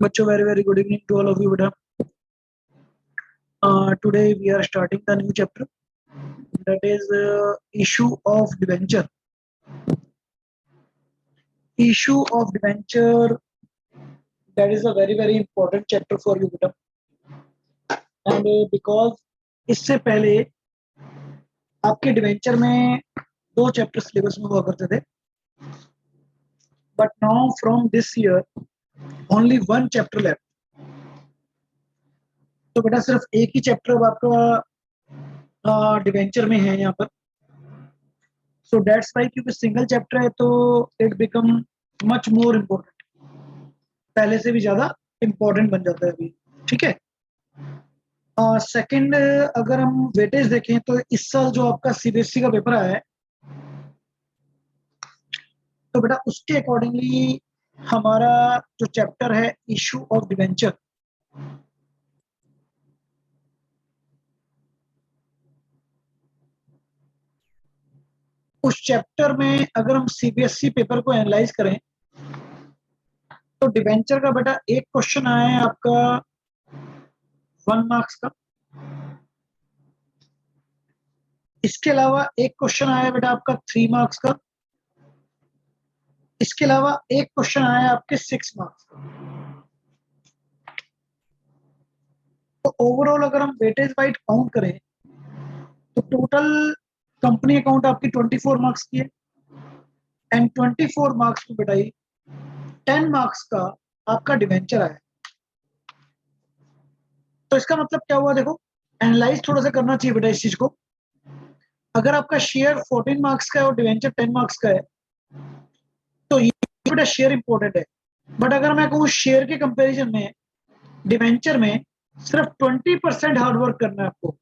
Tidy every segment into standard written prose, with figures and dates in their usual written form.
बच्चों very very good evening to all of you बेटा. Today we are starting the new chapter, that is issue of debenture. Issue of debenture, that is a very very important chapter for you beta. And because इससे पहले आपके debenture में 2 chapter syllabus में हुआ करते थे, but now from this year only 1 chapter left. तो बेटा सिर्फ एक ही चैप्टर अब आपका डिवेंचर में है यहाँ पर. सो दैट्स वाई, क्योंकि सिंगल चैप्टर है तो it become much more important, पहले से भी ज्यादा इम्पोर्टेंट बन जाता है अभी. ठीक है. सेकंड, अगर हम वेटेज देखें तो इस साल जो आपका सीबीएसई का पेपर आया है, तो बेटा उसके अकॉर्डिंगली हमारा जो चैप्टर है इशू ऑफ डिवेंचर, उस चैप्टर में अगर हम सीबीएसई पेपर को एनालाइज करें तो डिवेंचर का बेटा एक क्वेश्चन आया है आपका 1 मार्क्स का. इसके अलावा एक क्वेश्चन आया है बेटा आपका 3 मार्क्स का. इसके अलावा एक क्वेश्चन आया है आपके 6 मार्क्स का. तो ओवरऑल अगर हम वेटेज वाइज काउंट करें तो टोटल कंपनी अकाउंट आपकी 24 मार्क्स की है, एंड 24 मार्क्स में बेटा 10 मार्क्स का आपका डिवेंचर आया. तो इसका मतलब क्या हुआ, देखो एनालाइज थोड़ा सा करना चाहिए बेटा इस चीज को. अगर आपका शेयर 14 मार्क्स का है और डिवेंचर 10 मार्क्स का है तो ये बेटा शेयर इंपॉर्टेंट है. बट अगर मैं कहूँ शेयर के कंपैरिजन में डिवेंचर में सिर्फ 20% हार्डवर्क करना है आपको,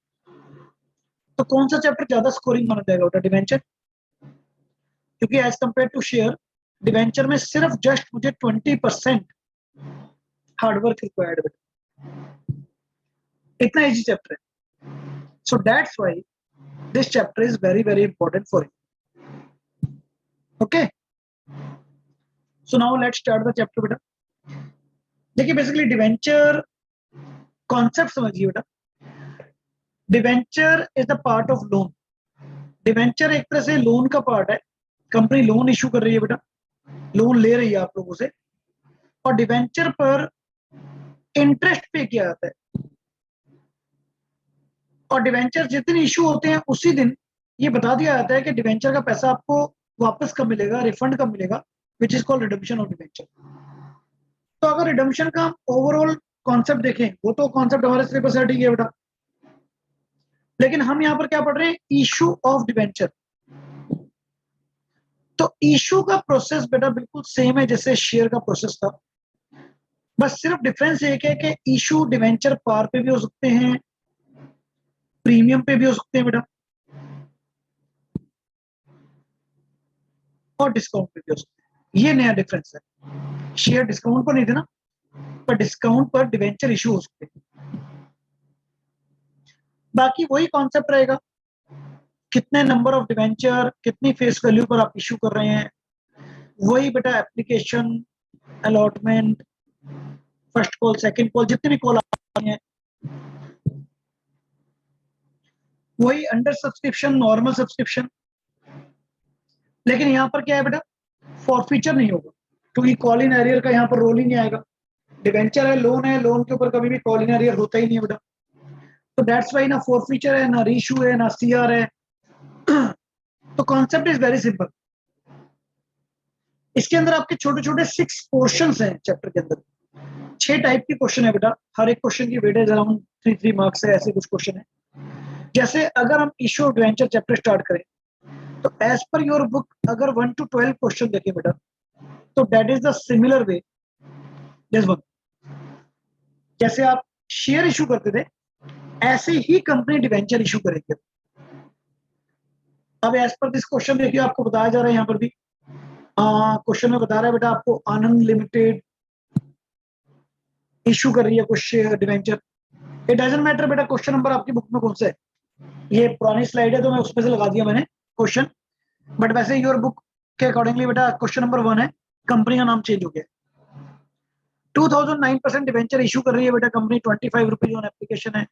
तो कौन सा चैप्टर ज्यादा स्कोरिंग माना जाएगा बेटा? डिवेंचर. क्योंकि as compare to share, debenture में सिर्फ जस्ट मुझे 20% हार्डवर्क रिक्वायर्ड बेटा. इतना इजी चैप्टर है. So that's why this chapter is very very important for you. Okay. So now let's start the chapter बेटा. देखिए बेसिकली डिवेंचर कॉन्सेप्ट समझिए बेटा. Debenture is the part of loan. Debenture एक तरह से लोन का part है. कंपनी लोन इशू कर रही है बेटा, लोन ले रही है आप लोगों से, और डिवेंचर पर इंटरेस्ट पे किया जाता है. और डिवेंचर जिस दिन इशू होते हैं उसी दिन ये बता दिया जाता है कि डिवेंचर का पैसा आपको वापस कब मिलेगा, रिफंड कब मिलेगा, which is called redemption of debenture. तो अगर रिडम्पशन का ओवरऑल कॉन्सेप्ट देखें, वो तो कॉन्सेप्ट हमारे सिलेबस से हटी है बेटा, लेकिन हम यहाँ पर क्या पढ़ रहे हैं? Issue of debenture. तो इशू का प्रोसेस बेटा बिल्कुल सेम है जैसे शेयर का प्रोसेस था, बस सिर्फ डिफरेंस एक है कि इशू डिवेंचर पार पे भी हो सकते हैं, प्रीमियम पे भी हो सकते हैं बेटा, और डिस्काउंट पे भी हो सकते हैं. ये नया डिफरेंस है. शेयर डिस्काउंट पर नहीं थे ना, पर डिस्काउंट पर डिवेंचर इशू हो सकते हैं. बाकी वही कॉन्सेप्ट रहेगा, कितने नंबर ऑफ डिवेंचर, कितनी फेस वैल्यू पर आप इशू कर रहे हैं, वही बेटा application, allotment, first call, second call, जितने भी कॉल आते हैं, वही अंडर सब्सक्रिप्शन, नॉर्मल सब्सक्रिप्शन. लेकिन यहाँ पर क्या है बेटा? फॉरफीचर नहीं होगा, क्योंकि कॉल इन एरियर का यहाँ पर रोल ही नहीं आएगा. डिवेंचर है, लोन के ऊपर कभी भी कॉल इन एरियर होता ही नहीं है बेटा. तो दैट्स वाई ना फॉरफीचर है, ना रीशू है, ना सीआर है. तो कॉन्सेप्ट इज वेरी सिंपल. इसके अंदर आपके छोटे छोटे 6 पोर्शन हैं चैप्टर के अंदर. 6 टाइप के क्वेश्चन है बेटा. हर एक क्वेश्चन की वेटेज अराउंड 3 मार्क्स है. ऐसे कुछ क्वेश्चन है. जैसे अगर हम issue of debenture chapter start करें तो एज पर योर बुक अगर 1 to 12 क्वेश्चन देखें बेटा, तो that is the similar way this one. जैसे आप शेयर इशू करते थे, ऐसे ही कंपनी डिवेंचर इशू करेगी. अब एज पर दिस क्वेश्चन देखिए, आपको बताया जा रहा है यहाँ पर भी, क्वेश्चन में बता रहा है बेटा आपको आनंद लिमिटेड इशू कर रही है कुछ डिवेंचर. इट डजंट मैटर बेटा क्वेश्चन नंबर आपकी बुक में कौन सा है. ये पुरानी स्लाइड है तो मैं उसमें से लगा दिया मैंने क्वेश्चन, बट वैसे योर बुक के अकॉर्डिंगली बेटा क्वेश्चन नंबर 1 है, कंपनी का नाम चेंज हो गया. 2009% डिवेंचर इशू कर रही है बेटा कंपनी, 25 रुपीज ऑन एप्लीकेशन है,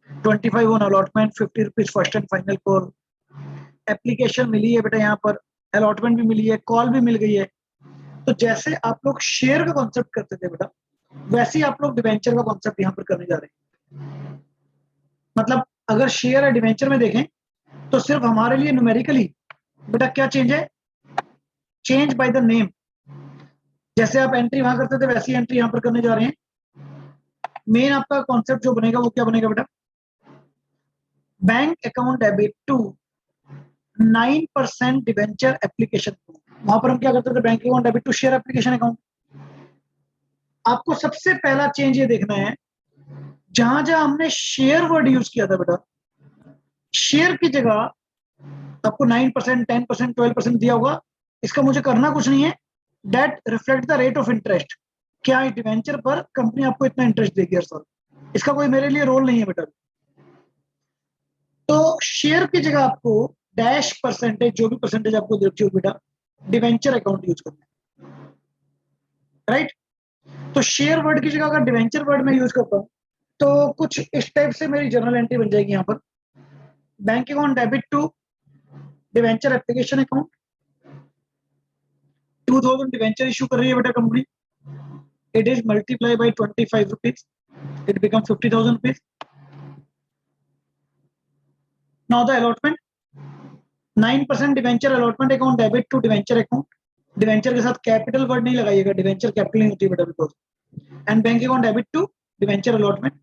25 on allotment, 50 rupees first and final call. Application मिली है बेटा, यहाँ पर अलॉटमेंट भी मिली है, कॉल भी मिल गई है। तो जैसे आप लोग शेयर का कॉन्सेप्ट करते थे बेटा, वैसे ही आप लोग डिवेंचर का कॉन्सेप्ट यहाँ पर करने जा रहे हैं। मतलब अगर शेयर या डिवेंचर में देखें तो सिर्फ हमारे लिए न्यूमेरिकली बेटा क्या चेंज है, चेंज बाय द नेम। जैसे आप एंट्री वहां करते थे वैसी एंट्री यहाँ पर करने जा रहे हैं। मेन आपका कॉन्सेप्ट जो बनेगा वो क्या बनेगा बेटा, bank account debit to 9% debenture application. वहां पर हम क्या करते थे, bank account debit to share application account. आपको सबसे पहला चेंज ये देखना है, जहां जहां हमने शेयर वर्ड यूज किया था बेटा, शेयर की जगह आपको 9%, 10%, 12% दिया होगा। इसका मुझे करना कुछ नहीं है, that reflect the rate of interest. क्या डिवेंचर पर कंपनी आपको इतना इंटरेस्ट देगी हर साल, इसका कोई मेरे लिए रोल नहीं है बेटा। तो शेयर की जगह आपको डैश परसेंटेज, जो भी परसेंटेज आपको देती हो बेटा, डिवेंचर अकाउंट यूज करना है, राइट। तो शेयर वर्ड की जगह अगर डिवेंचर वर्ड में यूज करता हूं तो कुछ इस टाइप से मेरी जर्नल एंट्री बन जाएगी यहाँ पर, bank account debit to debenture application account. 2000 debenture issue कर रही है बेटा company, it is multiply by 25 rupees, it become 50,000 rupees. Now the allotment, 9% debenture allotment account debit to debenture account. Debenture के साथ कैपिटल वर्ड नहीं लगाइएगा, debenture capital नहीं होती बेटा because. And bank account debit to debenture allotment.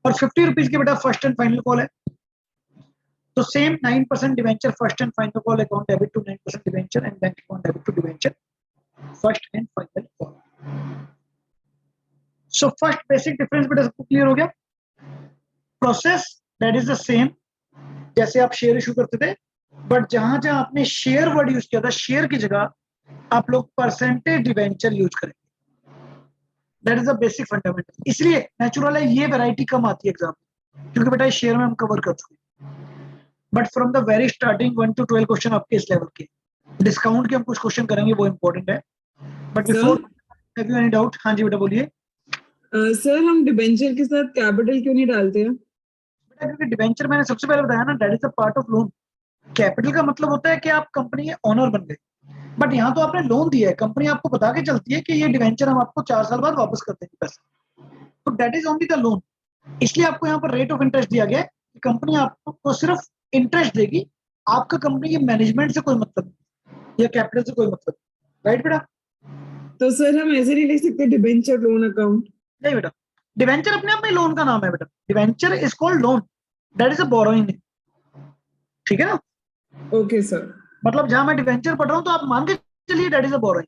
और 50 rupees की बेटा फर्स्ट एंड फाइनल कॉल है, तो same 9% debenture first and final call account debit to 9% debenture and bank account debit to debenture first and final call. So first basic difference बेटा सबको clear हो गया। Process that is the same जैसे आप share issue करते थे, but जहां जहां आपने शेयर वर्ड यूज किया था, शेयर की जगह आप लोग परसेंटेज डिवेंचर यूज करेंगे। That is the basic fundamental. इसलिए नेचुरल है ये वैरायटी कम आती है एग्जाम में, क्योंकि बेटा शेयर में हम कवर कर चुके हैं। But from the very starting 1 to 12 question आपके इस लेवल के, डिस्काउंट के हम कुछ क्वेश्चन करेंगे, वो इंपॉर्टेंट है। But before have you any doubt? हाँ जी बेटा बोलिए। सर हम डिबेंचर के साथ कैपिटल क्यों नहीं डालते हैं? बेटा क्योंकि डिबेंचर मैंने सबसे पहले बताया ना, that is a part of loan. Capital का मतलब होता है कि आप कंपनी के ऑनर बन गए, बट यहाँ तो आपने लोन दिया है, कंपनी आपको बता के चलती है कि ये डिवेंचर हम आपको 4 साल बाद वापस कर देंगे पैसे, तो that is only the loan. इसलिए आपको यहाँ पर रेट ऑफ इंटरेस्ट दिया गया है कि कंपनी आपको सिर्फ इंटरेस्ट देगी, आपका कंपनी के मैनेजमेंट से कोई मतलब नहीं या कैपिटल से कोई मतलब, राइट बेटा। तो सर हम ऐसे नहीं लिख सकते डिबेंचर लोन अकाउंट? नहीं बेटा, डिवेंचर अपने आप में लोन का नाम है बेटा, debenture is called loan, that is a borrowing, ठीक है ना। Okay sir. मतलब जहां मैं डिवेंचर पढ़ रहा हूँ तो आप मान के चलिए दैट इज अ बोरोइंग।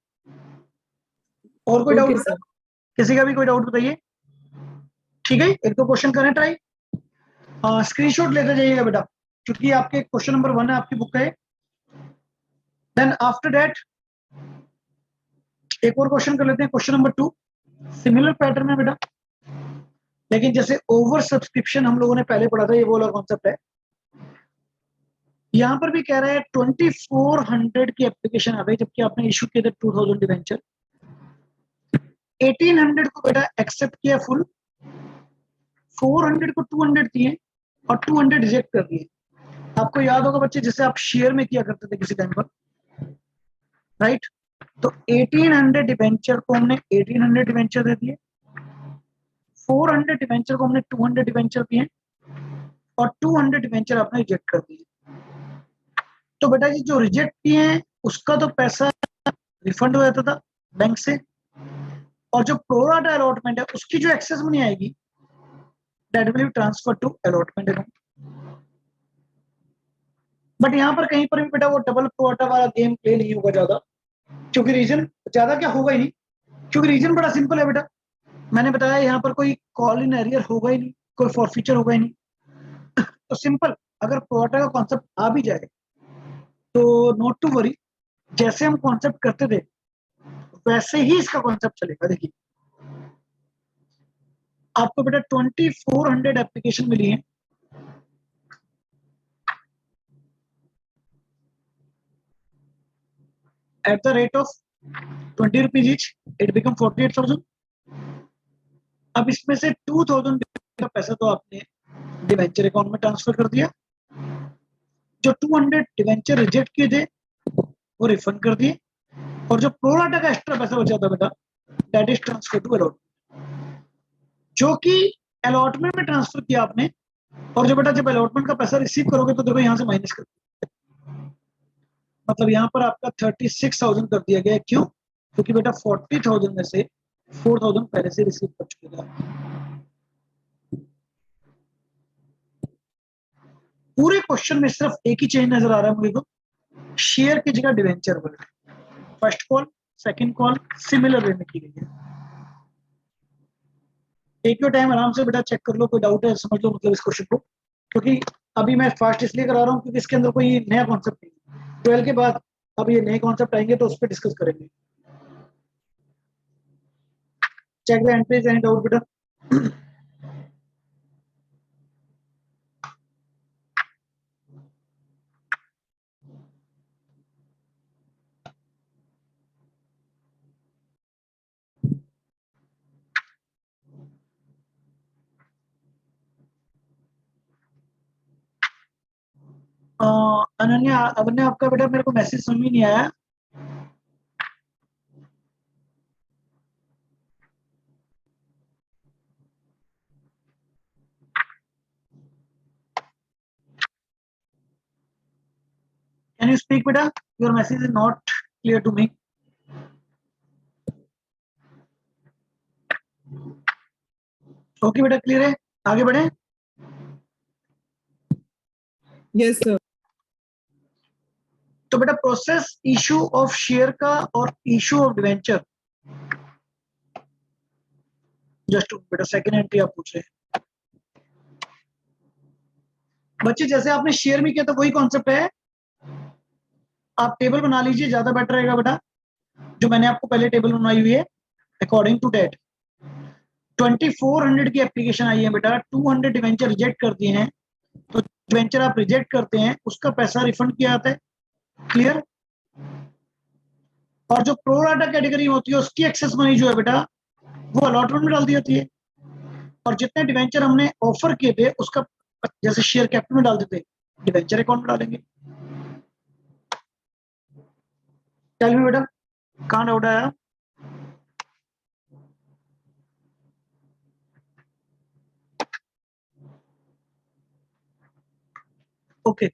और कोई डाउट ओके बेटा? सर। किसी का भी कोई डाउट बताइए। ठीक है, एक दो क्वेश्चन करें ट्राई। स्क्रीनशॉट लेते जाइएगा बेटा, क्योंकि आपके क्वेश्चन नंबर 1 है आपकी बुक का। देन आफ्टर दैट एक और क्वेश्चन कर लेते हैं, क्वेश्चन नंबर 2। सिमिलर पैटर्न है बेटा, लेकिन जैसे ओवर सब्सक्रिप्शन हम लोगों ने पहले पढ़ा था, ये वो वाला कॉन्सेप्ट है। यहाँ पर भी कह रहा है 2400 की एप्लीकेशन आ गई, जबकि आपने इशू किए थे 2000 डिवेंचर। 1800 को बेटा एक्सेप्ट किया फुल, 400 को 200 दिए और 200 रिजेक्ट कर दिए। आपको याद होगा बच्चे, जैसे आप शेयर में किया करते थे किसी टाइम पर, राइट। तो 1800 डिवेंचर को हमने 1800 डिवेंचर दे दिए, 400 डिवेंचर को हमने 200 डिवेंचर दिए और 200 डिवेंचर आपने रिजेक्ट कर दिए। तो बेटा जी जो रिजेक्ट किए हैं उसका तो पैसा रिफंड हो जाता था बैंक से, और जो प्रोराटा अलॉटमेंट है उसकी जो एक्सेस मनी आएगी that will be transfer to allotment account. But यहाँ पर कहीं पर भी बेटा वो डबल प्रोराटा वाला गेम प्ले नहीं होगा ज्यादा, क्योंकि रीजन ज्यादा क्या होगा ही नहीं, क्योंकि रीजन बड़ा सिंपल है बेटा। मैंने बताया यहाँ पर कोई कॉल इन एरियर होगा ही नहीं, कोई फॉरफीचर होगा ही नहीं। तो सिंपल, अगर प्रोराटा का कॉन्सेप्ट आ भी जाए तो नॉट टू वरी, जैसे हम कॉन्सेप्ट करते थे वैसे ही इसका कॉन्सेप्ट चलेगा। देखिए आपको बेटा 2400 एप्लीकेशन मिली है, at the rate of 20 rupees each, it become 48,000। अब इसमें से 2000 का पैसा तो आपने डिवेंचर अकाउंट में ट्रांसफर कर दिया, जो 200 डिवेंचर रिजेक्ट किए थे वो रिफंड कर दिए, और जो प्रोराटा का एक्स्ट्रा पैसा बचा था बेटा that is transfer to allotment, जो कि अलॉटमेंट में ट्रांसफर किया आपने। और जो बेटा जब अलॉटमेंट का पैसा रिसीव करोगे तो देखो यहाँ से माइनस कर, मतलब यहाँ पर आपका 36,000 कर दिया गया। क्यों? क्योंकि बेटा 40,000 में से 4,000 पहले से रिसीव कर चुके थे। पूरे क्वेश्चन में सिर्फ एक ही चेंज नजर आ रहा है मुझे को, शेयर की जगह debenture word. First call second call similar way में की गई है। एक ही टाइम आराम से बेटा चेक कर लो, कोई डाउट है समझ लो मतलब इस क्वेश्चन को, क्योंकि अभी मैं फास्ट इसलिए करा रहा हूँ क्योंकि इसके अंदर कोई नया कॉन्सेप्ट नहीं है। 12 के बाद अब ये नए कॉन्सेप्ट आएंगे तो उस पर डिस्कस करेंगे। Check the entries, any doubt बेटा? अनन्या, अनन्या आपका बेटा मेरे को मैसेज समझ में नहीं आया। कैन यू स्पीक बेटा? Your message is not clear to me. Okay बेटा, क्लियर है, आगे बढ़े। Yes, sir. तो बेटा प्रोसेस इशू ऑफ शेयर का और इशू ऑफ डिवेंचर, जस्ट बेटा सेकंड एंट्री आप पूछ रहे हैं बच्चे। जैसे आपने शेयर में किया तो वही कॉन्सेप्ट है, आप टेबल बना लीजिए, ज्यादा बेटर रहेगा बेटा। जो मैंने आपको पहले टेबल बनाई हुई है, अकॉर्डिंग टू डेट 2400 की एप्लीकेशन आई है बेटा, 200 डिवेंचर रिजेक्ट कर दिए हैं, तो डिवेंचर आप रिजेक्ट करते हैं उसका पैसा रिफंड किया जाता है। क्लियर? और जो प्रो राटा कैटेगरी होती है उसकी एक्सेस मनी जो है बेटा वो अलॉटमेंट में डाल दी जाती है, और जितने डिवेंचर हमने ऑफर किए थे उसका जैसे शेयर कैपिटल में डाल देते, डिवेंचर अकाउंट में डालेंगे। टेल मी बेटा, कहाँ डाउट आया? Okay,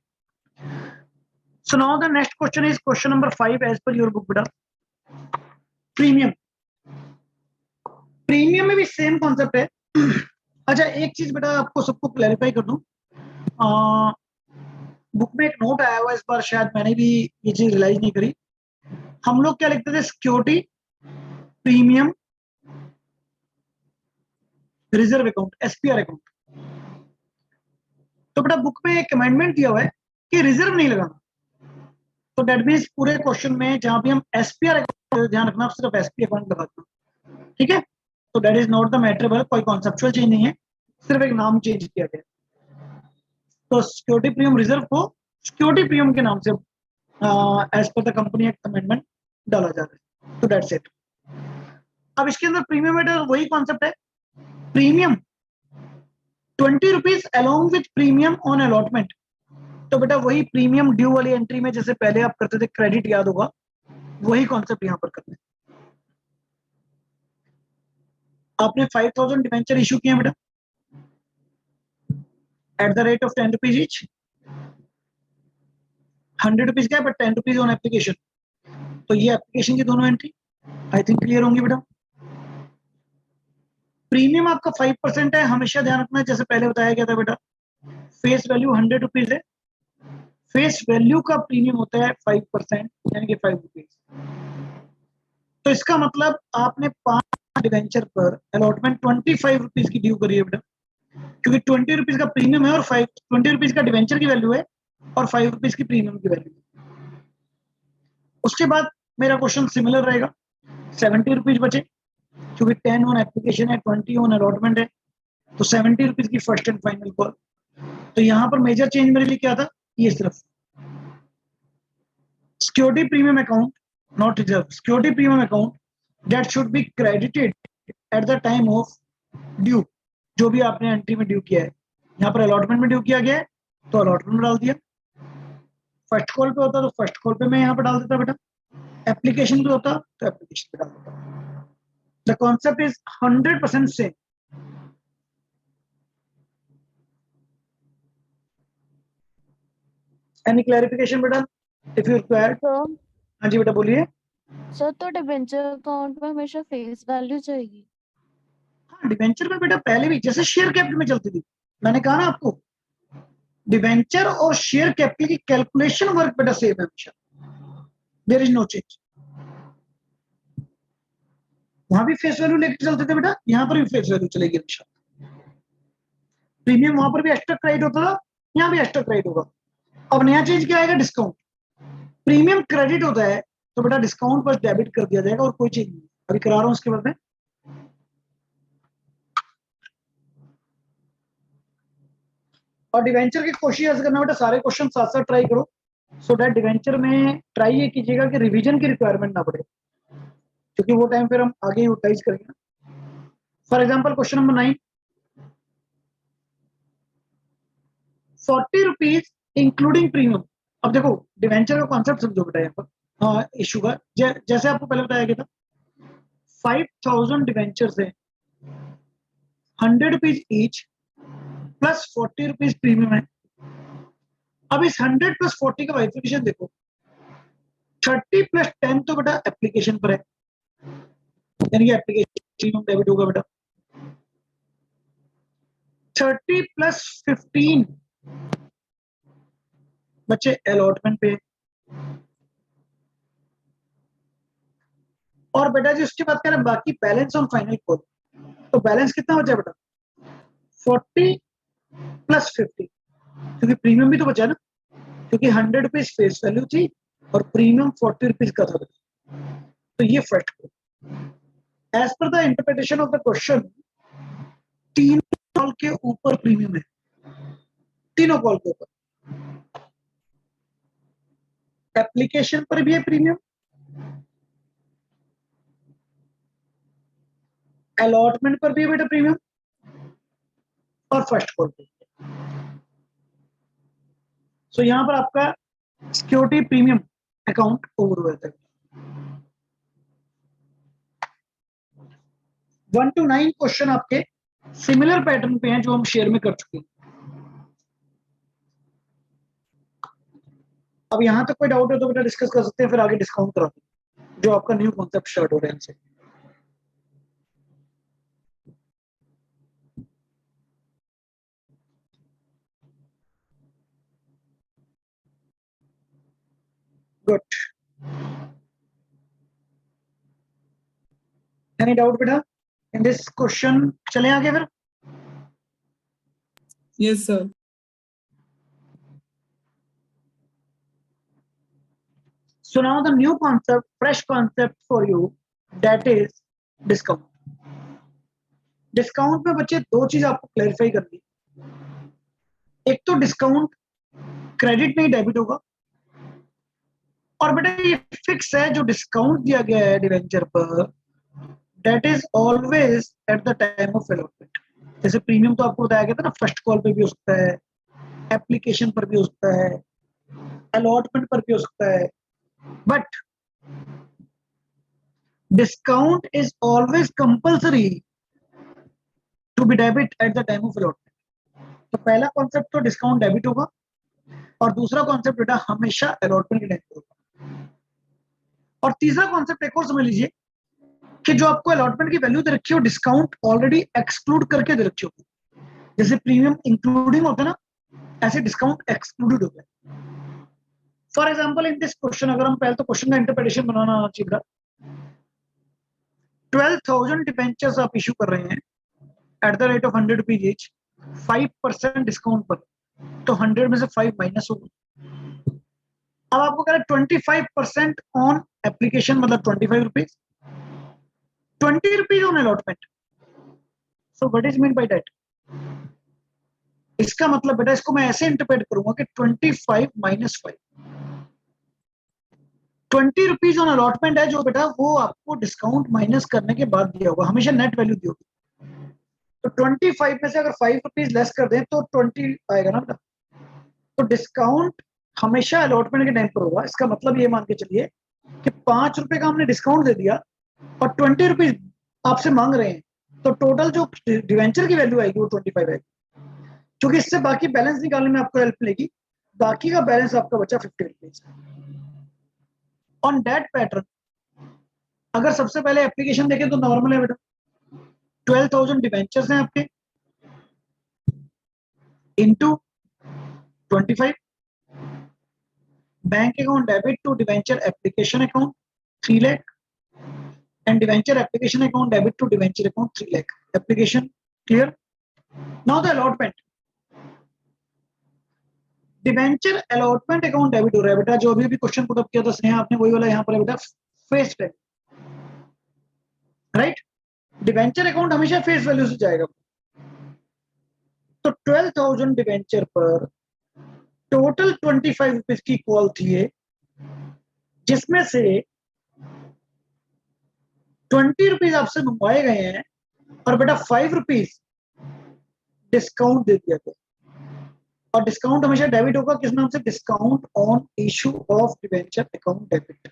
so now the next question is question number 5 as per your book बेटा। प्रीमियम, प्रीमियम में भी सेम कॉन्सेप्ट है। अच्छा एक चीज बेटा आपको सबको क्लैरिफाई कर दूं, बुक में एक नोट आया हुआ इस बार, शायद मैंने भी ये चीज रियलाइज नहीं करी। हम लोग क्या लिखते थे? Security premium reserve account, SPR account. तो बेटा बुक में एक कमेंटमेंट दिया हुआ है कि रिजर्व नहीं लगाना, तो डेट मीन्स पूरे क्वेश्चन में जहां भी हम एसपीआर अकाउंट, ध्यान रखना सिर्फ एसपी अकाउंट लगाना, ठीक है? तो that is not the matter, कोई कॉन्सेप्चुअल चेंज नहीं है, सिर्फ एक नाम चेंज किया गया। तो सिक्योरिटी प्रीमियम रिजर्व को सिक्योरिटी प्रीमियम के नाम से as per the company act amendment डाला जा रहा है। तो दैट्स इट। अब इसके अंदर प्रीमियम बेटा वही कॉन्सेप्ट है, premium 20 rupees along with premium on allotment. तो बेटा वही प्रीमियम ड्यू वाली एंट्री में जैसे पहले आप करते थे क्रेडिट, याद होगा, वही कॉन्सेप्ट यहाँ पर करते हैं। आपने 5,000 डिवेंचर इशू किए बेटा at the rate of 10 rupees each, 100 rupees का है बट 10 रुपीज ऑन एप्लीकेशन। तो ये एप्लीकेशन की दोनों एंट्री आई थिंक क्लियर होंगी बेटा। प्रीमियम आपका 5% है, हमेशा ध्यान रखना है जैसे पहले बताया गया था बेटा, फेस वैल्यू 100 रुपीज है, फेस वैल्यू का प्रीमियम होता है 5%, यानी कि 5 रुपीज। तो इसका मतलब आपने 5 डिवेंचर पर अलॉटमेंट 25 रुपीज की ड्यू करी है बेटा, क्योंकि 20 रुपीज का प्रीमियम है और 20 रुपीज का डिवेंचर की वैल्यू है और 5 रुपीज की प्रीमियम की वैल्यू। उसके बाद मेरा क्वेश्चन सिमिलर रहेगा, 70 रुपीज बचे, क्योंकि 10 ऑन एप्लीकेशन है, 20 ऑन अलॉटमेंट है, तो 70 रुपीज की फर्स्ट एंड फाइनल कॉल। तो यहाँ पर मेजर चेंज मेरे लिए क्या था? ये सिर्फ security premium account, not reserve, security premium account that should be credited at the time of due, जो भी आपने एंट्री में ड्यू किया है, यहाँ पर अलॉटमेंट में ड्यू किया गया है तो अलॉटमेंट में डाल दिया, फर्स्ट कॉल पे होता तो फर्स्ट कॉल पे मैं यहाँ पर डाल देता बेटा, एप्लीकेशन पे होता तो एप्लीकेशन पे डाल देता। The concept is 100% same. Any clarification बेटा इफ यू रिक्वायर्ड? सर हाँ जी बेटा बोलिए। सर तो डिबेंचर अकाउंट में हमेशा फेस वैल्यू चाहिए? हाँ डिवेंचर में बेटा पहले भी जैसे शेयर कैपिटल में चलती थी, मैंने कहा ना आपको, डिवेंचर और शेयर कैपिटल की कैलकुलेशन वर्क बेटा सेम है हमेशा, देयर इज नो चेंज। वहां भी फेस वैल्यू लेकर चलते थे बेटा, यहाँ पर भी फेस वैल्यू चलेगी हमेशा। प्रीमियम वहां पर भी एक्स्ट्रा क्रेडिट होता था, यहाँ भी एक्स्ट्रा क्रेडिट होगा। अब नया चीज क्या आएगा, डिस्काउंट। प्रीमियम क्रेडिट होता है तो बेटा डिस्काउंट बस डेबिट कर दिया जाएगा और कोई चीज नहीं, अभी करा रहा हूं उसके बाद में। और डिवेंचर की कोशिश ऐसे करना बेटा, सारे क्वेश्चन साथ साथ ट्राई करो, सो दैट डिवेंचर में ट्राई ये कीजिएगा कि रिवीजन की रिक्वायरमेंट ना पड़े, क्योंकि वो टाइम फिर हम आगे यूटिलाइज करेंगे ना। For example question number 9, 40 rupees including premium. अब देखो डिवेंचर का कॉन्सेप्ट समझो बेटा, यहाँ पर इशू का जैसे आपको पहले बताया गया था, 5000 डिवेंचर है, 100 rupees each plus 40 rupees premium है। अब इस 100 प्लस 40 का बाइफिकेशन देखो, 30 प्लस 10 तो बेटा एप्लीकेशन पर है, यानी कि एप्लीकेशन डेबिट होगा बेटा। 30 प्लस 15 बच्चे अलॉटमेंट पे, और बेटा जी उसके बाद कह रहे बाकी बैलेंस ऑन फाइनल कॉल, तो बैलेंस कितना बचा बेटा, 40 प्लस 50, क्योंकि प्रीमियम भी तो बचा ना, क्योंकि 100 रुपीज फेस वैल्यू थी और प्रीमियम 40 रुपीज का था बेटा, तो ये first call. As per the interpretation of the question, तीन कॉल के ऊपर प्रीमियम है, तीनों कॉल के ऊपर। एप्लीकेशन पर भी है प्रीमियम, अलॉटमेंट पर भी है बेटा प्रीमियम, और फर्स्ट कॉल पे। सो यहां पर आपका सिक्योरिटी प्रीमियम अकाउंट ओवर हुआ था। 1 to 9 क्वेश्चन आपके सिमिलर पैटर्न पे हैं जो हम शेयर में कर चुके हैं। अब यहां तक कोई डाउट है तो बेटा डिस्कस कर सकते हैं, फिर आगे डिस्काउंट करा दें जो आपका न्यू कॉन्सेप्ट स्टार्ट हो रहा है इनसे। गुड, एनी डाउट बेटा इन दिस क्वेश्चन? चले आगे फिर। Yes, sir. So now the new concept, fresh concept for you, that is discount. Discount में बच्चे दो चीज आपको क्लैरिफाई करनी, एक तो डिस्काउंट क्रेडिट नहीं डेबिट होगा, और बेटा ये फिक्स है जो डिस्काउंट दिया गया है डिवेंचर पर, that is always at the time of allotment. जैसे प्रीमियम तो आपको बताया गया था ना, फर्स्ट कॉल पे भी हो सकता है, एप्लीकेशन पर भी हो सकता है, अलॉटमेंट पर भी हो सकता है, but discount is always compulsory to be debit at the time of allotment. तो पहला कॉन्सेप्ट तो डिस्काउंट डेबिट होगा, और दूसरा कॉन्सेप्ट बेटा हमेशा अलॉटमेंट के टाइम पे होगा। और तीसरा कॉन्सेप्ट एक और समझ लीजिए कि जो आपको अलॉटमेंट की वैल्यू दे रखी हो, डिस्काउंट ऑलरेडी एक्सक्लूड करके दे रखी होगी। जैसे प्रीमियम इंक्लूडिंग होता है ना, ऐसे डिस्काउंट एक्सक्लूडेड होता है। For example in this question, अगर हम पहले तो क्वेश्चन का इंटरप्रिटेशन बनाना चाहिए, 12,000 डिबेंचर्स आप इशू कर रहे हैं at the rate of 100 rupees each, 5% discount पर, तो 100 में से 5 माइनस होगा। अब आपको कह रहे हैं 25% ऑन एप्लीकेशन, मतलब 25 rupees, 20 rupees on allotment. So what is mean by that? इसका मतलब बेटा इसको मैं ऐसे इंटरप्रेट करूंगा कि 25 माइनस 5, 20 रुपीज ऑन अलॉटमेंट है जो बेटा वो आपको डिस्काउंट माइनस करने के बाद दिया होगा, हमेशा नेट वैल्यू दी होगी। तो 25 में से अगर 5 रुपीज लेस कर दें तो 20 आएगा ना बेटा। तो डिस्काउंट हमेशा अलॉटमेंट के टाइम पर होगा। इसका मतलब ये मान के चलिए कि 5 रुपए का हमने डिस्काउंट दे दिया और 20 रुपीज आपसे मांग रहे हैं, तो टोटल जो डिवेंचर की वैल्यू आएगी वो 25 आएगी, क्योंकि इससे बाकी बैलेंस निकालने में आपको हेल्प मिलेगी। बाकी का बैलेंस आपका बचा 50 रुपीज। ऑन दैट पैटर्न अगर सबसे पहले एप्लीकेशन देखें तो नॉर्मल है बेटा, 12,000 डिवेंचर्स हैं आपके into 25, bank account debit to debenture application account 3 lakh and debenture application account debit to debenture account 3 lakh. Application clear? Now the allotment. Debenture allotment account debit हो रहा है बेटा, जो अभी भी क्वेश्चन पुट अप किया था स्नेहा आपने, वही वाला यहाँ पर है बेटा, face value, right. Debenture account हमेशा फेस वैल्यू से जाएगा। तो 12,000 डिवेंचर पर टोटल 25 रुपीज की कॉल थी, जिसमें से 20 रुपीज आपसे मंगवाए गए हैं और बेटा 5 रुपीज डिस्काउंट दे दिया गया। और डिस्काउंट हमेशा डेबिट होगा, किस नाम से? Discount on issue of debenture account debit.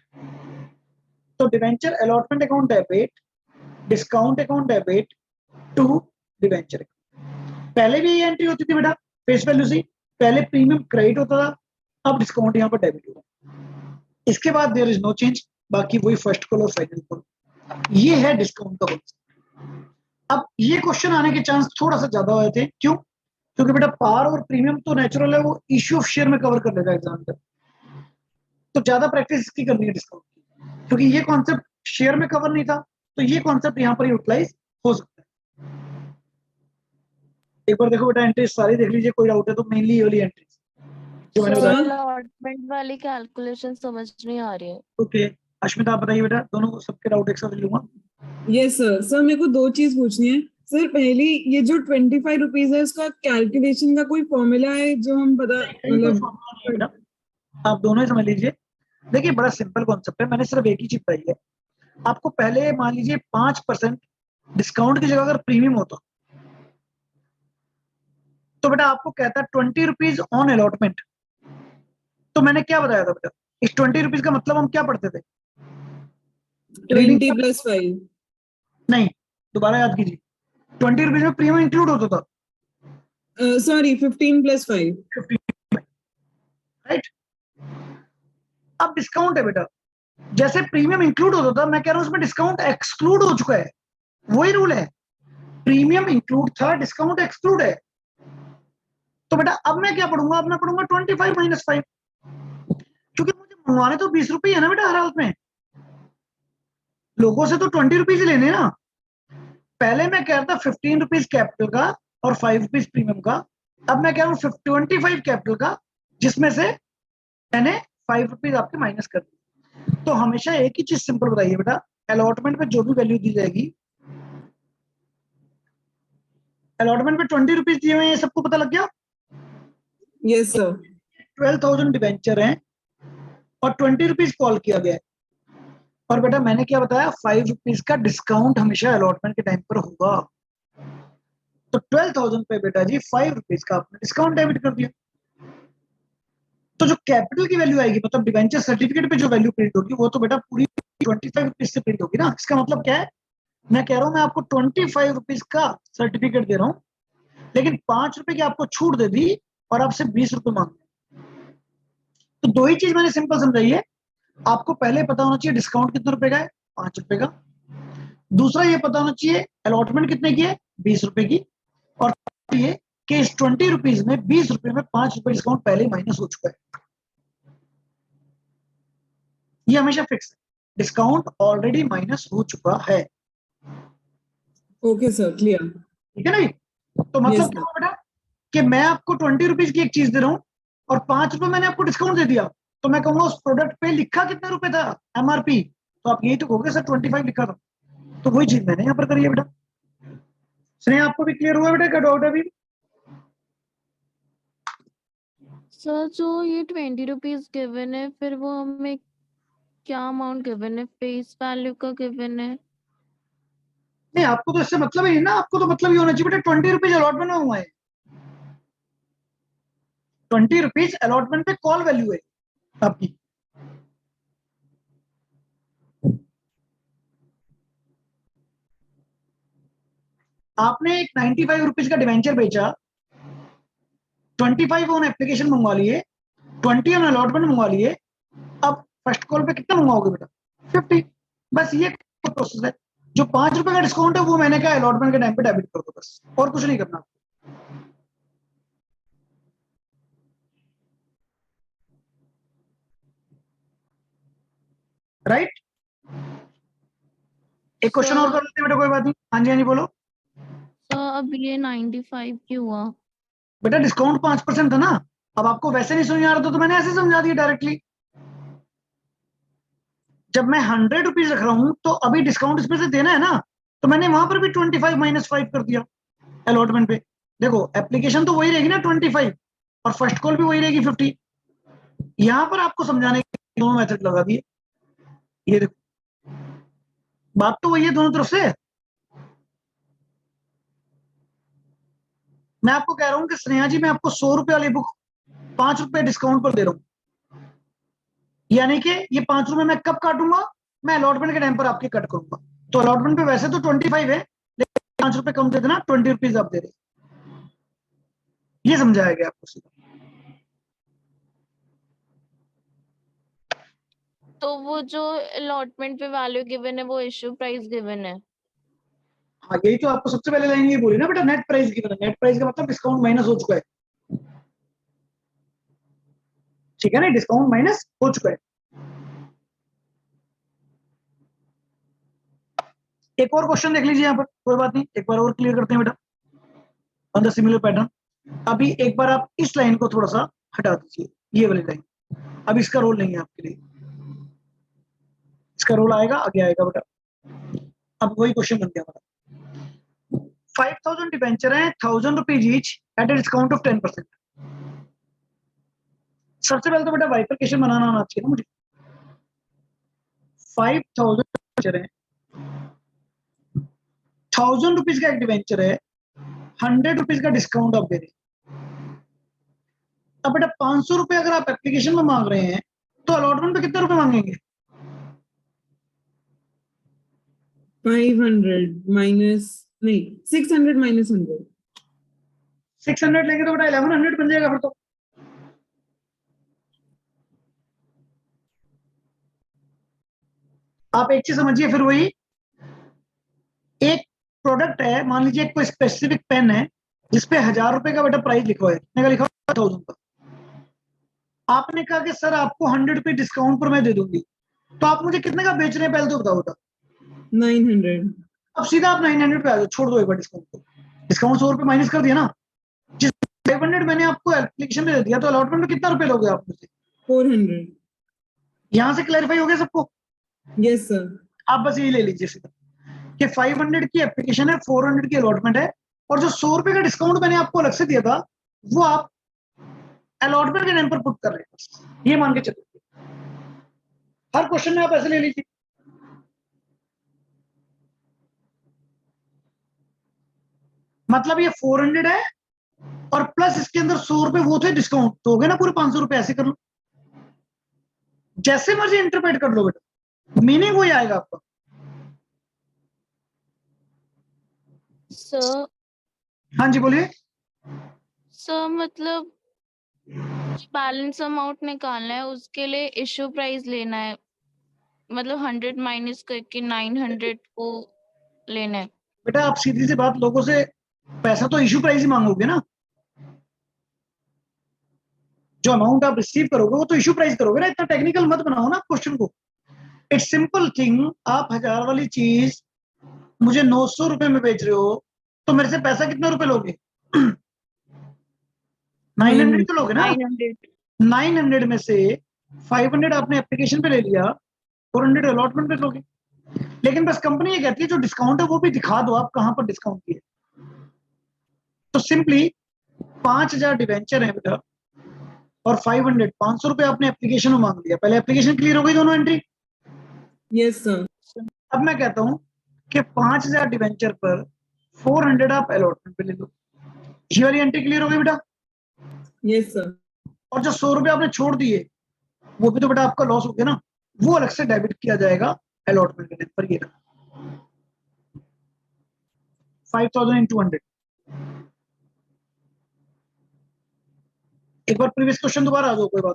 तो debenture allotment account debit, discount account debit to debenture. पहले भी ये एंट्री होती थी बेटा फेस वैल्यू से, पहले प्रीमियम क्रेडिट होता था, अब डिस्काउंट यहाँ पर डेबिट होगा। इसके बाद देयर इज नो चेंज, बाकी वही फर्स्ट कॉल और फाइनल कॉल। ये है डिस्काउंट का कॉन्सेप्ट। अब ये क्वेश्चन आने के चांस थोड़ा सा ज्यादा हुए थे, क्यों? क्योंकि बेटा पार और प्रीमियम तो नेचुरल है, वो इश्यू ऑफ शेयर में कवर कर लेगा एग्जाम में, तो ज्यादा प्रैक्टिस इसकी करनी है डिस्काउंट की, क्योंकि ये कॉन्सेप्ट शेयर में कवर नहीं था, तो ये कॉन्सेप्ट यहाँ पर यूटिलाइज हो सकता है। एक बार देखो बेटा एंट्रीज सारी देख लीजिए, कोई डाउट है तो मेनली ये वाली एंट्रीज जो मैंने बताया। अलॉटमेंट वाली कैलकुलेशन समझ नहीं आ रही है। ओके अश्मिता आप बताइए बेटा, दोनों सबके डाउट एक साथ लूंगा। Yes sir. सर मेरे को दो चीज पूछनी है। सर पहली, ये जो 25 रुपीज है, उसका कैलकुलेशन का कोई फॉर्मूला है जो हम पता मतलब? आप दोनों ही समझ लीजिए। देखिए बड़ा सिंपल कॉन्सेप्ट है, मैंने सिर्फ एक ही चीज बताई है आपको। पहले मान लीजिए 5% डिस्काउंट की जगह अगर प्रीमियम होता तो बेटा आपको कहता है 20 रुपीज ऑन अलॉटमेंट। तो मैंने क्या बताया था बेटा, इस 20 रुपीज का मतलब हम क्या पढ़ते थे? 20 + 5। नहीं, दोबारा याद कीजिए, 20 रुपीज में प्रीमियम इंक्लूड होता था। सॉरी, 15 + 5। 15, राइट। अब डिस्काउंट है बेटा, जैसे प्रीमियम इंक्लूड होता था, मैं कह रहा हूं उसमें डिस्काउंट एक्सक्लूड हो चुका है। वही रूल है, प्रीमियम इंक्लूड था, डिस्काउंट एक्सक्लूड है। तो बेटा अब मैं क्या पढ़ूंगा? अब मैं पढ़ूंगा 25 - 5, क्योंकि मुझे मंगवाने तो 20 रुपये है ना बेटा हर हालत में, लोगों से तो 20 रुपीज लेने ना। पहले मैं कह रहा था 15 रुपीज कैपिटल का और 5 रुपीज प्रीमियम का, अब मैं कह रहा हूँ 25 कैपिटल का, जिसमें से मैंने 5 रुपीज आपके माइनस कर दी। तो हमेशा एक ही चीज सिंपल बताइए बेटा, अलॉटमेंट में जो भी वैल्यू दी जाएगी, अलॉटमेंट में 20 रुपीज दिए हुए हैं, सबको पता लग गया? Yes sir. 12,000 डिवेंचर हैं और 20 रुपीज कॉल किया गया है। और बेटा मैंने क्या बताया, 5 रुपीज का डिस्काउंट हमेशा अलॉटमेंट के टाइम पर होगा। तो 12,000 पे बेटा जी 5 रुपीज का आपने डिस्काउंट डेबिट कर दिया। तो जो कैपिटल की वैल्यू आएगी, मतलब डिवेंचर सर्टिफिकेट पे जो वैल्यू प्रिंट होगी, वो तो बेटा पूरी 25 रुपीज से प्रिंट होगी ना। इसका मतलब क्या है, मैं कह रहा हूं मैं आपको 25 रुपीज का सर्टिफिकेट दे रहा हूं, लेकिन 5 रुपए की आपको छूट दे दी और आपसे 20 रुपए मांग। तो दो ही चीज मैंने सिंपल समझाई है। आपको पहले पता होना चाहिए डिस्काउंट कितने रुपए का है, 5 रुपए का। दूसरा ये पता होना चाहिए अलॉटमेंट कितने की है, 20 रुपए की। और ये कि इस 20 रुपीज में 20 रुपए में 5 रुपए डिस्काउंट पहले माइनस हो चुका है। ये हमेशा फिक्स है, डिस्काउंट ऑलरेडी माइनस हो चुका है। Okay sir, clear. ठीक है ना? तो मतलब क्या हुआ बेटा कि मैं आपको 20 रुपीज की एक चीज दे रहा हूं और 5 रुपए मैंने आपको डिस्काउंट दे दिया, तो मैं कहूंगा उस प्रोडक्ट पे लिखा कितने रुपए था एमआरपी, तो आप यही तो कहोगे सर 25 लिखा था। तो वही चीज मैंने यहाँ पर करी है बेटा। स्नेह आपको भी क्लियर हुआ बेटा, क्या डाउट है अभी? सर जो ये 20 रुपीज गिवन है, फिर वो हमें क्या अमाउंट गिवन है? फेस वैल्यू का गिवन है? नहीं, आपको तो इससे मतलब ही नहीं ना, आपको तो मतलब ये होना चाहिए बेटा 20 रुपीज अलॉटमेंट में हुआ है, 20 रुपीज अलॉटमेंट पे कॉल वैल्यू है आपकी। आपने एक 95 रुपीज का डिवेंचर बेचा, 25 ऑन एप्लीकेशन मंगवा लिए, 20 ऑन अलॉटमेंट मंगवा लिए, अब फर्स्ट कॉल पे कितना मंगवाओगे बेटा? 50। बस ये प्रोसेस है। जो 5 रुपए का डिस्काउंट है वो मैंने कहा अलॉटमेंट के टाइम पे डेबिट कर दो, बस और कुछ नहीं करना। राइट? एक क्वेश्चन और कर लेते हैं बेटा, कोई बात नहीं। हाँ जी, हाँ जी, बोलो। सर अब ये 95 क्यों हुआ? बेटा डिस्काउंट 5% था ना, अब आपको वैसे नहीं समझ आ रहा था तो मैंने ऐसे समझा दिया डायरेक्टली। जब मैं 100 रुपीज रख रहा हूं तो अभी डिस्काउंट इस पे से देना है ना, तो मैंने वहां पर भी 25 माइनस 5 कर दिया अलॉटमेंट पे। देखो एप्लीकेशन तो वही रहेगी ना 25, और फर्स्ट कॉल भी वही रहेगी 50। यहां पर आपको समझाने के दोनों मेथड लगा दिए। ये देखो, बात तो वही है दोनों तरफ से। मैं आपको कह रहा हूं कि स्नेहा जी, मैं आपको 100 रुपए वाली बुक 5 रुपए डिस्काउंट पर दे रहा हूं, यानी कि ये 5 रुपए मैं कब काटूंगा? मैं अलॉटमेंट के टाइम पर आपके कट करूंगा। तो अलॉटमेंट पे वैसे तो 25 है, लेकिन 5 रुपए कम दे देना, 20 रुपीज आप दे रहे। ये समझाया गया आपको सीधा। तो वो जो अलॉटमेंट पे वैल्यू गिवन है वो इश्यू प्राइस गिवन है। हाँ, यही तो आपको सबसे पहले लाइन ये बोली ना बेटा, नेट प्राइस गिवन है। नेट प्राइस का मतलब डिस्काउंट माइनस हो चुका है, ठीक है ना? डिस्काउंट माइनस हो चुका है। एक और क्वेश्चन देख लीजिए यहाँ पर, कोई बात नहीं, एक बार और क्लियर करते हैं बेटा ऑन द सिमिलर पैटर्न। अभी एक बार आप इस लाइन को थोड़ा सा हटा दीजिए, ये वाली लाइन। अब इसका रोल नहीं है आपके लिए, इसका रोल आएगा आगे आएगा बेटा। अब वही क्वेश्चन बन गया हमारा। 5000 डिबेंचर है, 1000 rupees each eight a discount of 10%। सबसे पहले तो बेटा बाइफरकेशन बनाना आना चाहिए ना मुझे। 5000 डिबेंचर है, 1000 रुपीज का एक डिबेंचर है, 100 रुपीज का डिस्काउंट आप दे रहे हैं। अब बेटा 500 रुपए अगर आप एप्लीकेशन में मांग रहे हैं तो अलॉटमेंट पे कितने रुपए मांगेंगे? 500 माइनस, नहीं 600 माइनस 100। 600 लेंगे तो बेटा 1100 बन जाएगा फिर तो। आप एक चीज समझिए, फिर वही एक प्रोडक्ट है, मान लीजिए कोई स्पेसिफिक पेन है जिसपे 1000 रुपए का बेटा प्राइस लिखा हुआ है, कितने का लिखा हुआ है? 1000 का। आपने कहा कि सर आपको 100 रुपए डिस्काउंट पर मैं दे दूंगी, तो आप मुझे कितने का बेच रहे हैं पहले तो बताओ बेटा। 900। अब सीधा आप 900 पे आ जाओ, छोड़ दो एक बार डिस्काउंट को। डिस्काउंट 100 रुपए माइनस कर दिया ना, जिस 500 मैंने आपको एप्लीकेशन में दे दिया, तो अलॉटमेंट में कितना रुपए लोगे आप मुझसे? 400। यहां से क्लैरिफाई हो गया सबको? Yes sir. आप बस यही ले लीजिए सीधा कि 500 की एप्लीकेशन है, 400 की अलॉटमेंट है, और जो 100 रुपए का डिस्काउंट मैंने आपको अलग से दिया था वो आप अलॉटमेंट के टाइम पर पुट कर रहे हैं। ये मान के चलिए, हर क्वेश्चन में आप ऐसे ले लीजिए। मतलब ये 400 है और प्लस इसके अंदर 100 रुपए वो थे डिस्काउंट, तो हो गए ना पूरे 500 रुपए। ऐसे कर लो, जैसे मर्जी इंटरप्रेट कर लो बेटा, मीनिंग वही आएगा आपका। सर हाँ जी, बोलिए। सर मतलब बैलेंस अमाउंट निकालना है उसके लिए इश्यू प्राइस लेना है, मतलब 100 माइनस करके 900 को लेना है। बेटा आप सीधी सी बात, लोगों से पैसा तो इश्यू प्राइस ही मांगोगे ना, जो अमाउंट आप रिसीव करोगे वो तो इश्यू प्राइस करोगे ना। इतना टेक्निकल मत बनाओ ना क्वेश्चन को। It's simple thing. आप 1000 वाली चीज मुझे 900 रुपए में बेच रहे हो, तो मेरे से पैसा कितने रुपए लोगे? 900 तो लोगे ना। 900। 900 में से 500 आपने एप्लीकेशन पे ले लिया, 400 अलॉटमेंट पे लोगे। लेकिन बस कंपनी ये कहती है जो डिस्काउंट है वो भी दिखा दो आप कहां पर डिस्काउंट किया। तो सिंपली 5000 डिवेंचर है बेटा, और 500 500 रुपए आपने एप्लीकेशन में मांग लिया। पहले एप्लीकेशन क्लियर हो गई दोनों एंट्री। Yes sir. अब मैं कहता हूं कि 5,000 डिवेंचर पर 400 आप अलॉटमेंट पे ले लो। ये वाली एंट्री क्लियर हो गई बेटा? Yes sir. और जो 100 रुपए आपने छोड़ दिए वो भी तो बेटा आपका लॉस हो गया ना, वो अलग से डेबिट किया जाएगा अलॉटमेंट के टाइम पर। ये 5,000 into 100। एक बार प्रीवियस क्वेश्चन दोबारा आ जाओ, कोई बात,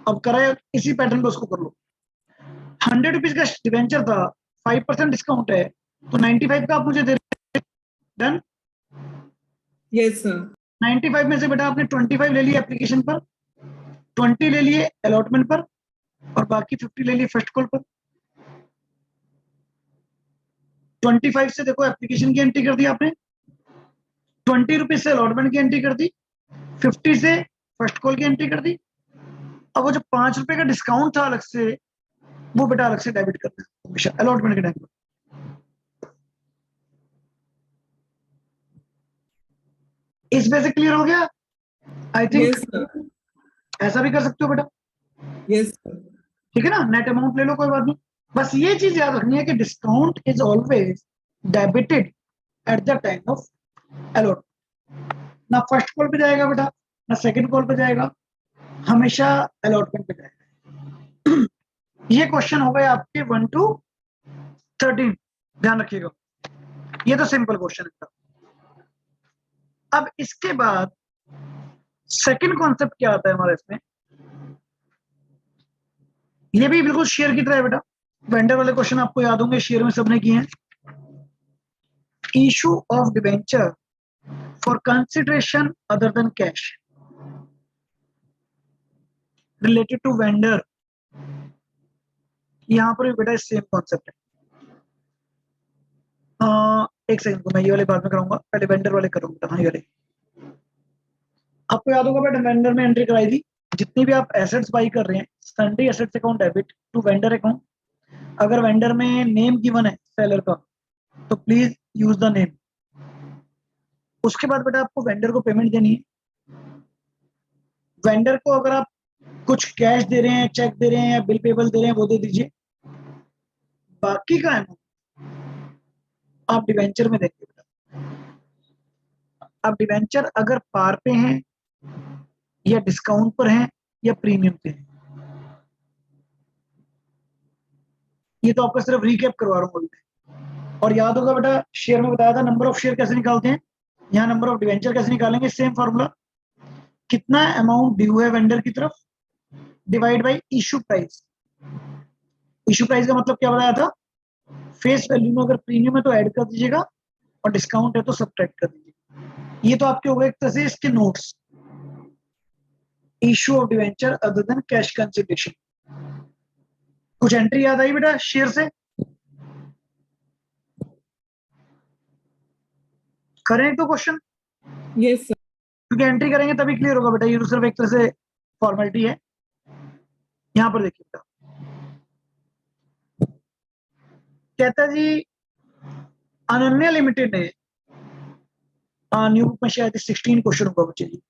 अब कराए इसी पैटर्न पे उसको कर लो। 100 रुपीज का डिवेंचर था, 5% डिस्काउंट है, तो 95 का आप मुझे दे रहे। डन। Yes sir. 95 में से बेटा आपने 25 ले लिए एप्लीकेशन पर, 20 ले लिए अलॉटमेंट पर, और बाकी 50 ले लिए फर्स्ट कॉल पर। 25 से देखो एप्लीकेशन की एंट्री कर दी आपने, 20 रुपीज से अलॉटमेंट की एंट्री कर दी, 50 से फर्स्ट कॉल की एंट्री कर दी। अब वो जो 5 रुपए का डिस्काउंट था अलग से, वो बेटा अलग से डेबिट करना है हमेशा अलॉटमेंट के टाइम पर। इस वजह से क्लियर हो गया आई थिंक? Yes sir. ऐसा भी कर सकते हो बेटा, यस सर। ठीक है ना? नेट अमाउंट ले लो, कोई बात नहीं। बस ये चीज याद रखनी है कि discount is always debited eight the time of allotment. ना फर्स्ट कॉल पे जाएगा बेटा, ना सेकंड कॉल पे जाएगा, हमेशा अलॉटमेंट पे जाएगा। ये क्वेश्चन हो गए आपके 1 to 13, ध्यान रखिएगा। ये तो सिंपल क्वेश्चन है। अब इसके बाद सेकंड कॉन्सेप्ट क्या आता है हमारे इसमें, ये भी बिल्कुल शेयर की तरह है बेटा। वेंडर वाले क्वेश्चन आपको याद होंगे, शेयर में सबने किए हैं। Issue of debenture for consideration other than cash related to vendor. यहां पर भी बेटा सेम कॉन्सेप्ट है। एक सेकंड को मैं ये वाले बाद में कराऊंगा, पहले वेंडर वाले करूंगा। हाँ, ये वाले आपको याद होगा बेटा, वेंडर में एंट्री कराई थी। जितनी भी आप एसेट्स बाई कर रहे हैं, sundry assets account debit to vendor account. अगर वेंडर में नेम गिवन है सेलर का, तो प्लीज यूज द नेम। उसके बाद बेटा आपको वेंडर को पेमेंट देनी है। वेंडर को अगर आप कुछ कैश दे रहे हैं, चेक दे रहे हैं, या बिल पेबल दे रहे हैं, वो दे दीजिए। बाकी का अमाउंट आप डिवेंचर में देंगे बेटा। अब डिवेंचर अगर पार पे हैं, या डिस्काउंट पर हैं, या प्रीमियम पे हैं, ये तो आपका सिर्फ रिकैप करवा रहा हूँ। और याद होगा बेटा, शेयर में बताया था नंबर ऑफ शेयर कैसे निकालते हैं, यहाँ नंबर ऑफ डिवेंचर कैसे निकालेंगे। सेम फॉर्मूला, कितना अमाउंट ड्यू है वेंडर की तरफ divide by issue price. Issue price का मतलब क्या बताया था, फेस वैल्यू में अगर प्रीमियम है तो ऐड कर दीजिएगा, और डिस्काउंट है तो सब्ट्रैक्ट कर दीजिएगा। ये तो आपके हो गए एक तरह से इसके notes. Issue of debenture other than cash consideration. कुछ एंट्री याद आई बेटा शेयर से? करें तो क्वेश्चन, यस सर। क्योंकि एंट्री करेंगे तभी क्लियर होगा बेटा, ये तो सिर्फ एक तरह से फॉर्मेलिटी है। यहां पर देखिए बेटा, कहता है जी अनन्या लिमिटेड ने, न्यू बुक में शायद 16 क्वेश्चन होगा बच्चे जी।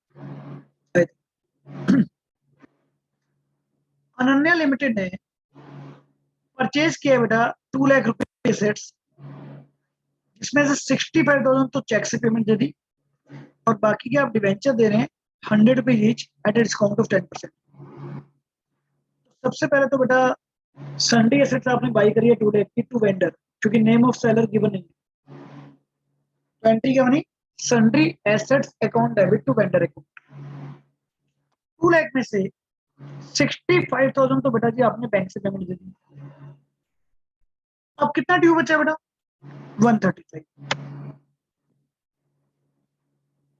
अनन्या लिमिटेड ने परचेज किया बेटा 2 लाख रुपए एसेट्स, जिसमें से 65,000 तो चेक से पेमेंट दे दी, और बाकी के आप डिवेंचर दे रहे हैं 100 rupees each eight a discount of 10%। सबसे पहले तो बेटा सन्ड्री एसेट्स आपने बाई करी है 2 लाख की टू वेंडर, क्योंकि नेम ऑफ सेलर गिवन नहीं है। तो एंट्री क्या बनी, sundry assets account debit to vendor account. 2 lakh में से 65,000 तो बेटा जी आपने बैंक से पेमेंट दे दी। अब कितना ड्यू बचा बेटा, 135।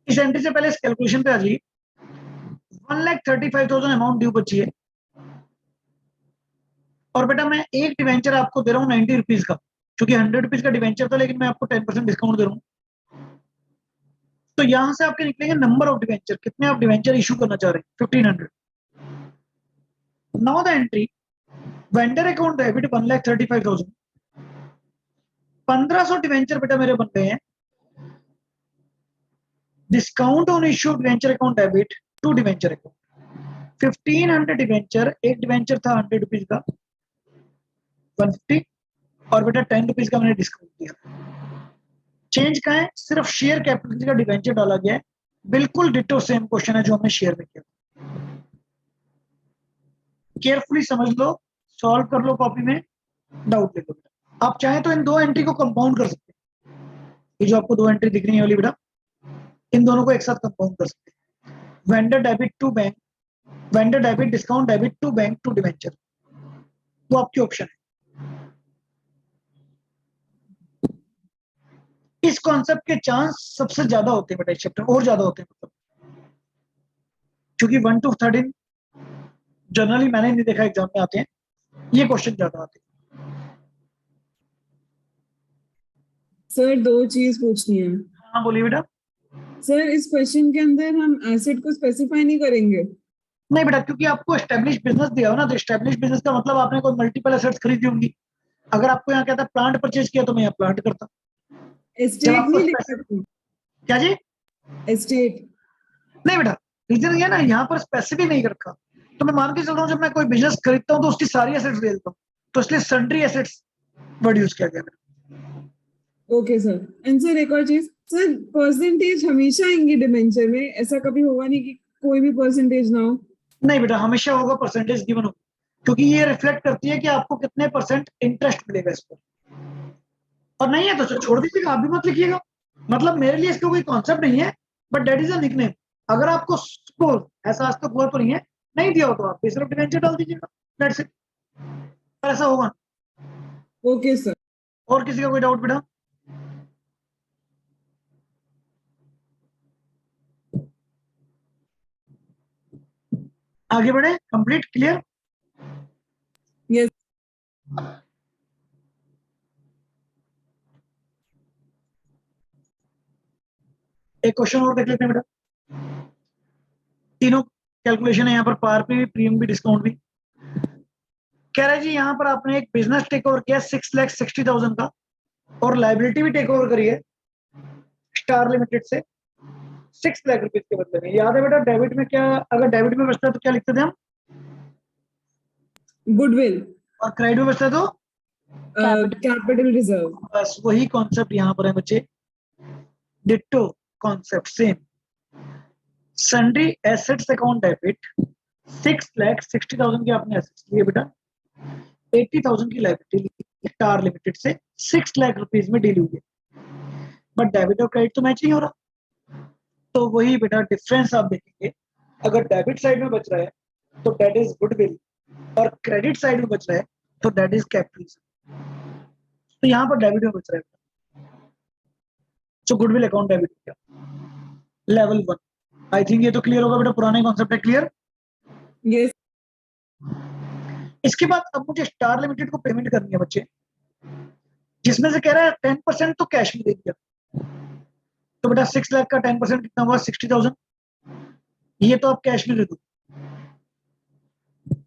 इस एंट्री से पहले इस कैलकुलेशन पे आ जाइए। 1,35,000 अमाउंट ड्यू बची है, और बेटा मैं एक डिवेंचर आपको दे रहा हूँ 90 रुपीज का, क्योंकि 100 रुपीज का डिवेंचर था, लेकिन मैं आपको 10% डिस्काउंट दे रहा हूँ। तो यहां से आपके निकलेंगे नंबर ऑफ डिवेंचर, कितने आप डिवेंचर इशू करना चाह रहे हैं, 1500। Now the entry vendor account debit 1,35,000। 1,500 debenture बेटा मेरे बन गए हैं। Discount on issue debenture account debit to debenture account. 1,500 debenture, एक डिवेंचर था 100 रुपीज का, 150, और बेटा 10 रुपीज का मैंने डिस्काउंट दिया। चेंज का है, सिर्फ शेयर कैपिटल का डिवेंचर डाला गया है। बिल्कुल डिटो सेम क्वेश्चन है जो हमने शेयर में किया। केयरफुली समझ लो, सॉल्व कर लो कॉपी में, डाउट ले लो। आप चाहें तो इन दो एंट्री को कंपाउंड कर सकते हैं। ये जो आपको दो एंट्री दिख रही है वाली बेटा, इन दोनों को एक साथ कंपाउंड कर सकते हैं। Vendor debit to bank, vendor debit discount debit to bank to debenture, वो आपकी ऑप्शन है। इस कॉन्सेप्ट के चांस सबसे ज्यादा होते हैं बेटा इस चैप्टर, और ज्यादा होते हैं मतलब, क्योंकि 1 to 13 जनरली मैंने नहीं देखा एग्जाम में आते हैं, ये क्वेश्चन ज्यादा आते हैं। सर दो चीज पूछनी है। हाँ बोलिए बेटा। सर इस क्वेश्चन के अंदर हम एसेट को स्पेसिफाई नहीं करेंगे। नहीं बेटा, क्योंकि आपको एस्टेब्लिश बिजनेस दिया हो ना, तो एस्टेब्लिश बिजनेस का मतलब आपने कोई मल्टीपल एसेट्स खरीदी होंगी। अगर आपको यहाँ कहता है प्लांट परचेज किया, तो मैं यहाँ प्लांट करता। जब एस्टेट आपको नहीं लिखा था। क्या जी? एस्टेट। नहीं बेटा, रीजन ये ना, यहाँ पर स्पेसिफिक नहीं रखा। तो मैं मान के चल रहा हूँ, जब मैं कोई बिजनेस खरीदता हूँ तो उसकी सारी एसेट्स ले लेता हूँ, तो इसलिए सन्ड्री एसेट्स वर्ड यूज किया गया। Okay sir. एंड सर एक और चीज, सर परसेंटेज हमेशा आएंगी डिबेंचर में, ऐसा कभी होगा नहीं कि कोई भी परसेंटेज ना हो। नहीं बेटा, हमेशा होगा परसेंटेज गिवन हो, क्योंकि ये रिफ्लेक्ट करती है कि आपको कितने परसेंट इंटरेस्ट मिलेगा इस पर। और नहीं है तो छोड़ दीजिएगा, आप भी मत लिखिएगा। मतलब मेरे लिए इसका कोई कॉन्सेप्ट नहीं है, but that is a nickname. अगर आपको सपोज ऐसा आज तक हुआ तो नहीं है, नहीं दिया हो तो आप सिर्फ डिवेंचर डाल दीजिएगा, दैट्स इट। पर ऐसा होगा। Okay sir. और किसी का कोई डाउट बेटा? आगे बढ़े, कंप्लीट, क्लियर? यस। एक क्वेश्चन और देख लेते हैं बेटा। तीनों कैलकुलेशन है यहाँ पर, पार भी, प्रीमियम भी, डिस्काउंट भी। कह रहा है जी यहाँ पर आपने एक बिजनेस टेक ओवर किया 6,60,000 का, और लाइबिलिटी भी टेक ओवर करी है स्टार लिमिटेड से 6 लाख रुपीज के बदले में। याद है बेटा डेबिट में क्या, अगर डेबिट में बचता है तो क्या लिखते थे हम? गुडविल। और क्रेडिट में बचता है तो कैपिटल रिजर्व। बस वही कॉन्सेप्ट यहाँ पर है बच्चे, ditto concept same. Sundry assets account debit 6,60,000 के आपने एसेट्स लिए बेटा, 80,000 की लाइबिलिटी स्टार लिमिटेड से 6 लाख रुपीज में डील हुई है, बट डेबिट और क्रेडिट तो मैच नहीं हो रहा। तो वही बेटा डिफरेंस आप देखेंगे, अगर डेबिट साइड में बच रहा है तो दैट इज गुडविल, और क्रेडिट साइड में बच रहा है तो दैट इज कैपिटल। तो यहाँ पर डेबिट में बच रहा है, सो गुडविल अकाउंट डेबिट हो गया लेवल 1। आई थिंक ये तो क्लियर होगा बेटा, पुराने कॉन्सेप्ट है क्लियर। यस। इसके बाद अब मुझे स्टार लिमिटेड को पेमेंट करनी है बच्चे, जिसमें से कह रहा है 10% तो कैश में दे दिया। तो बेटा 6 लाख का 10% कितना हुआ? 60,000। ये तो आप कैश में दे दो।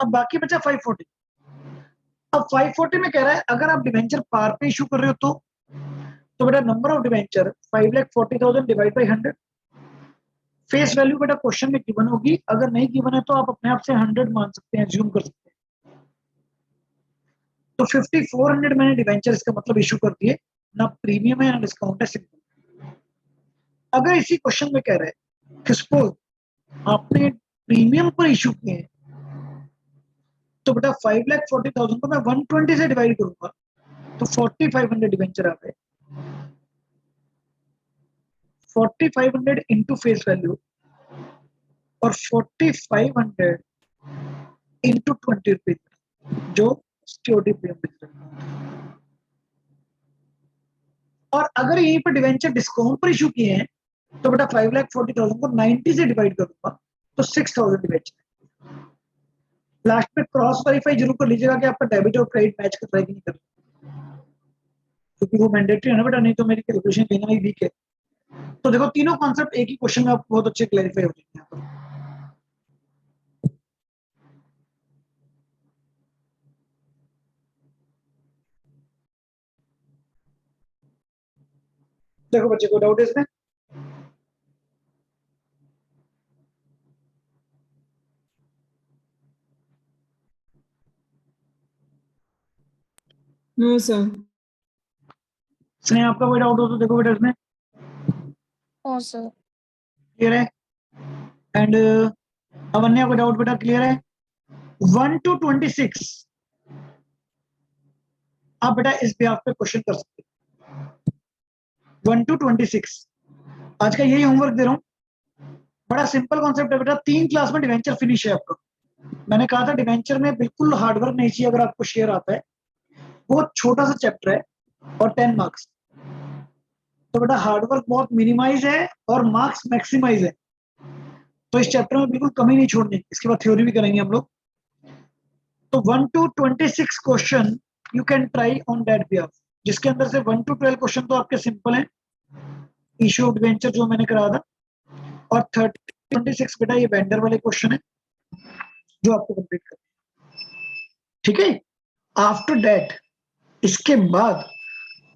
अब बाकी बचा 540। अब 540 में कह रहा है अगर आप डिवेंचर पार पे इशू कर रहे हो तो बेटा number of debenture 5,40,000 divide by 100। Face value बेटा क्वेश्चन में गिवन होगी, अगर नहीं गिवन है तो आप अपने आप से 100 मान सकते हैं, ज्यूम कर सकते हैं। तो 5,400 मैंने डिवेंचर इसका मतलब इशू कर दिए, ना प्रीमियम है ना डिस्काउंट है, सिंपल। अगर इसी क्वेश्चन में कह रहे हैं कि सपोज आपने प्रीमियम पर इशू किए हैं, तो बेटा 5,40,000 को मैं 120 से डिवाइड करूंगा तो 4,500 डिवेंचर आ गए। 4,500 इंटू फेस वैल्यू और 4,500 इंटू 20 रुपीज, जो सिक्योरिटी प्रीमियम। और अगर यहीं पर डिवेंचर डिस्काउंट पर इशू किए हैं तो बेटा 5,40,000 को 90 से डिवाइड करूंगा तो 6,000 डिवेंचर। लास्ट में क्रॉस वेरीफाई जरूर कर लीजिएगा कि आपका डेबिट और क्रेडिट मैच कर रहा है कि नहीं कर रहा, क्योंकि वो मैंडेटरी है ना बेटा, नहीं तो मेरी कैलकुलेशन कहीं ना कहीं वीक है। तो देखो तीनों कॉन्सेप्ट एक ही क्वेश्चन में आपको बहुत अच्छे क्लैरिफाई हो जाएंगे यहाँ पर। देखो बच्चे को डाउट है इसमें? No sir. स्नेहा आपका कोई डाउट हो तो देखो बेटा इसमें ओ सर क्लियर है। एंड अवन्या कोई डाउट बेटा क्लियर है। 1 to 26 आप बेटा इस बिहाफ पे क्वेश्चन कर सकते हो। 1 to 26 आज का यही होमवर्क दे रहा हूँ। बड़ा सिंपल कॉन्सेप्ट है बेटा। 3 क्लास में डिवेंचर फिनिश है आपका। मैंने कहा था डिवेंचर में बिल्कुल हार्डवर्क नहीं चाहिए अगर आपको शेयर आता है। बहुत छोटा सा चैप्टर है और 10 मार्क्स। तो बेटा हार्डवर्क बहुत मिनिमाइज है और मार्क्स मैक्सिमाइज है। तो इस चैप्टर में बिल्कुल कमी नहीं छोड़नी। इसके बाद थ्योरी भी करेंगे हम लोग। तो 1 to 26 question you can try on that behalf, जिसके अंदर से 1 to 12 क्वेश्चन तो आपके सिंपल हैं, इश्यू ऑफ डिवेंचर जो मैंने कराया था, और 26 बेटा ये वेंडर वाले क्वेश्चन है जो आपको कंप्लीट करना है। ठीक है। आफ्टर दैट इसके बाद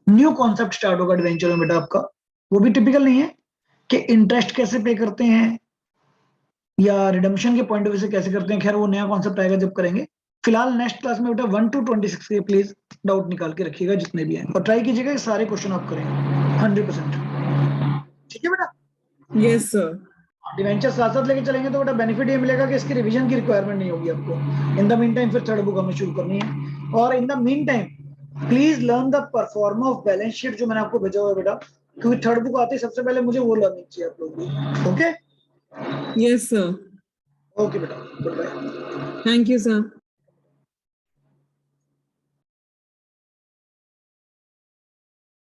न्यू कॉन्सेप्ट स्टार्ट होगा डिवेंचर में बेटा आपका। वो भी टिपिकल नहीं है कि इंटरेस्ट कैसे पे करते हैं या रिडम्पशन के पॉइंट ऑफ व्यू से कैसे करते हैं। खैर वो नया कॉन्सेप्ट आएगा जब करेंगे। फिलहाल नेक्स्ट क्लास में बेटा 1 to 26 के प्लीज डाउट निकाल के रखिएगा जितने भी हैं, और ट्राई कीजिएगा कि सारे क्वेश्चन आप करेंगे 100%। ठीक है बेटा। Yes sir. डिवेंचर साथ साथ लेके चलेंगे तो बेटा बेनिफिट ये मिलेगा कि इसकी रिवीजन की रिक्वायरमेंट नहीं होगी आपको। इन द मीन टाइम फिर थर्ड बुक हमें शुरू करनी है। और in the mean time please learn the pro forma of balance sheet जो मैंने आपको भेजा हुआ है बेटा, क्योंकि थर्ड बुक आती है सबसे पहले मुझे वो लर्निंग चाहिए आप लोगों को। Okay yes sir. ओके बेटा, good bye. Thank you sir.